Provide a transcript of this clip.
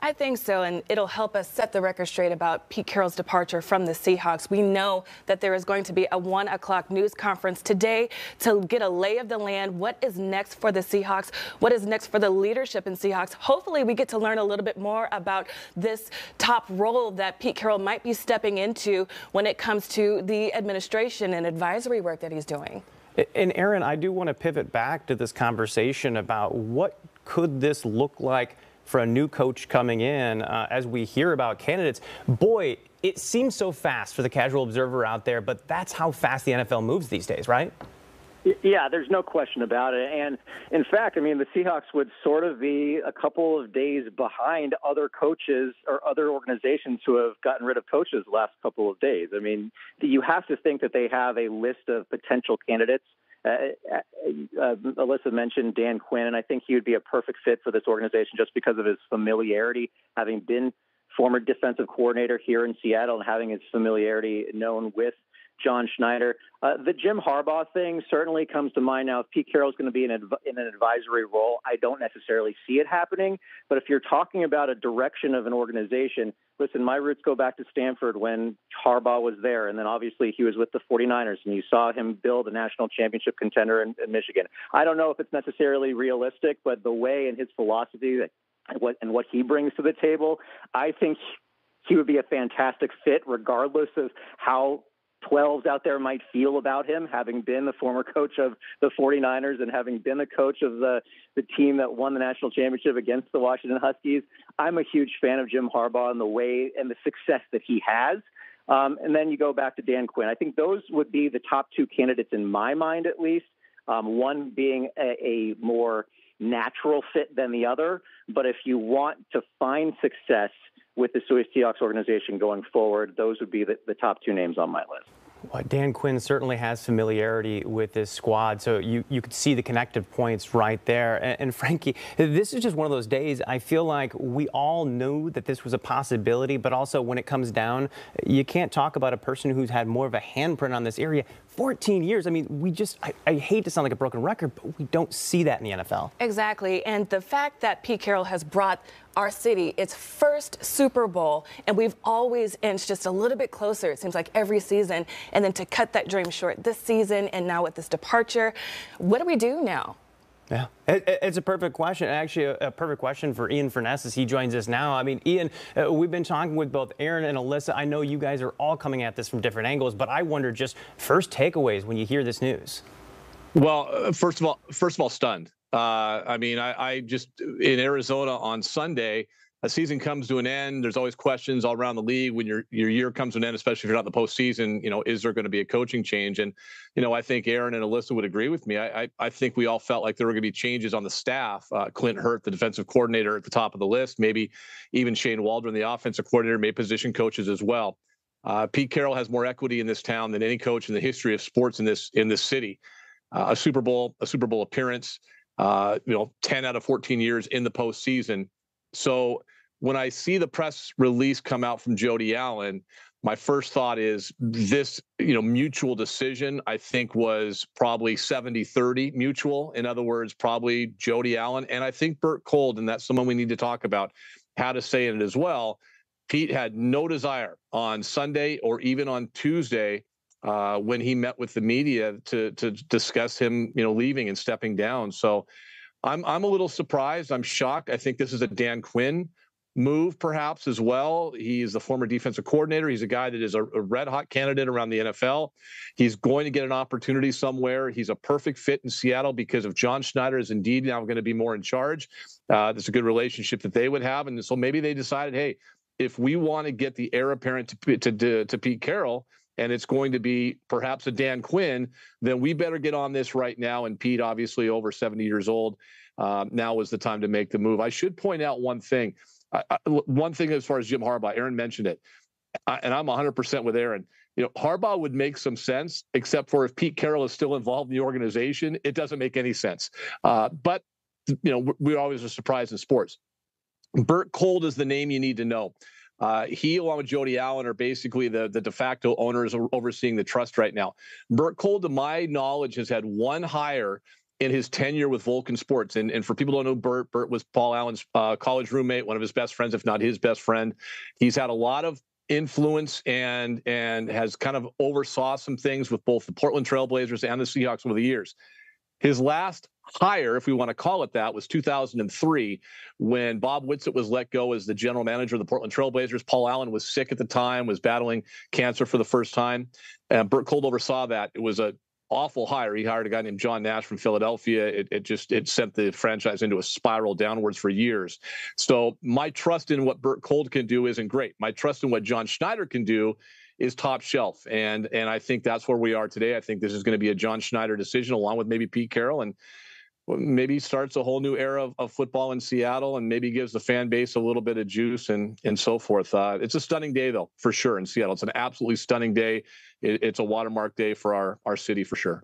I think so, and it'll help us set the record straight about Pete Carroll's departure from the Seahawks. We know that there is going to be a 1 o'clock news conference today to get a lay of the land. What is next for the Seahawks? What is next for the leadership in Seahawks? Hopefully we get to learn a little bit more about this top role that Pete Carroll might be stepping into when it comes to the administration and advisory work that he's doing. And Aaron, I do want to pivot back to this conversation about what could this look like for a new coach coming in as we hear about candidates. Boy, it seems so fast for the casual observer out there, but that's how fast the NFL moves these days, right? Yeah, there's no question about it. And in fact, I mean, the Seahawks would sort of be a couple of days behind other coaches or other organizations who have gotten rid of coaches the last couple of days. I mean, you have to think that they have a list of potential candidates. Alyssa mentioned Dan Quinn, and I think he would be a perfect fit for this organization just because of his familiarity, having been former defensive coordinator here in Seattle and having his familiarity known with John Schneider. The Jim Harbaugh thing certainly comes to mind now. If Pete Carroll's going to be in an advisory role, I don't necessarily see it happening. But if you're talking about a direction of an organization, listen, my roots go back to Stanford when Harbaugh was there. And then obviously he was with the 49ers, and you saw him build a national championship contender in Michigan. I don't know if it's necessarily realistic, but the way and his philosophy and what he brings to the table, I think he would be a fantastic fit regardless of how 12s out there might feel about him, having been the former coach of the 49ers and having been the coach of the team that won the national championship against the Washington Huskies. I'm a huge fan of Jim Harbaugh and the way and the success that he has. And then you go back to Dan Quinn. I think those would be the top two candidates in my mind, at least, one being a more natural fit than the other. But if you want to find success with the Seahawks organization going forward, those would be the top two names on my list. Well, Dan Quinn certainly has familiarity with this squad, so you could see the connective points right there. And Frankie, this is just one of those days. I feel like we all knew that this was a possibility, but also when it comes down, you can't talk about a person who's had more of a handprint on this area. 14 years. I mean, I hate to sound like a broken record, but we don't see that in the NFL. Exactly. And the fact that Pete Carroll has brought our city its first Super Bowl, and we've always inched just a little bit closer, it seems like every season, and then to cut that dream short this season and now with this departure, what do we do now? Yeah, it's a perfect question. Actually, a perfect question for Ian Furness as he joins us now. I mean, Ian, we've been talking with both Aaron and Alyssa. I know you guys are all coming at this from different angles, but I wonder just first takeaways when you hear this news. Well, first of all, stunned. I mean, I just in Arizona on Sunday. A season comes to an end. There's always questions all around the league when your year comes to an end, especially if you're not in the postseason. You know, is there going to be a coaching change? And I think Aaron and Alyssa would agree with me. I think we all felt like there were going to be changes on the staff. Clint Hurt, the defensive coordinator, at the top of the list. Maybe even Shane Waldron, the offensive coordinator, made position coaches as well. Pete Carroll has more equity in this town than any coach in the history of sports in this city. A Super Bowl appearance. 10 out of 14 years in the postseason. So when I see the press release come out from Jody Allen, my first thought is this, mutual decision, I think, was probably 70-30 mutual. In other words, probably Jody Allen. And I think Burt Cold, and that's someone we need to talk about, how to say it as well. Pete had no desire on Sunday or even on Tuesday when he met with the media to discuss him, leaving and stepping down. So I'm a little surprised. I'm shocked. I think this is a Dan Quinn move, perhaps, as well. He's the former defensive coordinator. He's a guy that is a red-hot candidate around the NFL. He's going to get an opportunity somewhere. He's a perfect fit in Seattle because if John Schneider is indeed now going to be more in charge, there's a good relationship that they would have. And so maybe they decided, hey, if we want to get the heir apparent to Pete Carroll, and it's going to be perhaps a Dan Quinn, then we better get on this right now. And Pete, obviously over 70 years old, now is the time to make the move. I should point out one thing. One thing as far as Jim Harbaugh, Aaron mentioned it, and I'm 100% with Aaron. Harbaugh would make some sense, except for if Pete Carroll is still involved in the organization, it doesn't make any sense. But we always are surprised in sports. Burt Cold is the name you need to know. He, along with Jody Allen, are basically the de facto owners overseeing the trust right now. Burt Cold, to my knowledge, has had one hire in his tenure with Vulcan Sports. And for people who don't know Bert was Paul Allen's college roommate, one of his best friends, if not his best friend. He's had a lot of influence and has kind of oversaw some things with both the Portland Trailblazers and the Seahawks over the years. His last hire, if we want to call it that, was 2003 when Bob Whitsitt was let go as the general manager of the Portland Trailblazers. Paul Allen was sick at the time, was battling cancer for the first time. And Bert Kolde oversaw that. It was an awful hire. He hired a guy named John Nash from Philadelphia. It sent the franchise into a spiral downwards for years. So my trust in what Bert Kolde can do isn't great. My trust in what John Schneider can do is top shelf. And I think that's where we are today. I think this is going to be a John Schneider decision along with maybe Pete Carroll, and maybe starts a whole new era of football in Seattle and maybe gives the fan base a little bit of juice and so forth. It's a stunning day, though, for sure, in Seattle. It's an absolutely stunning day. It's a watermark day for our city for sure.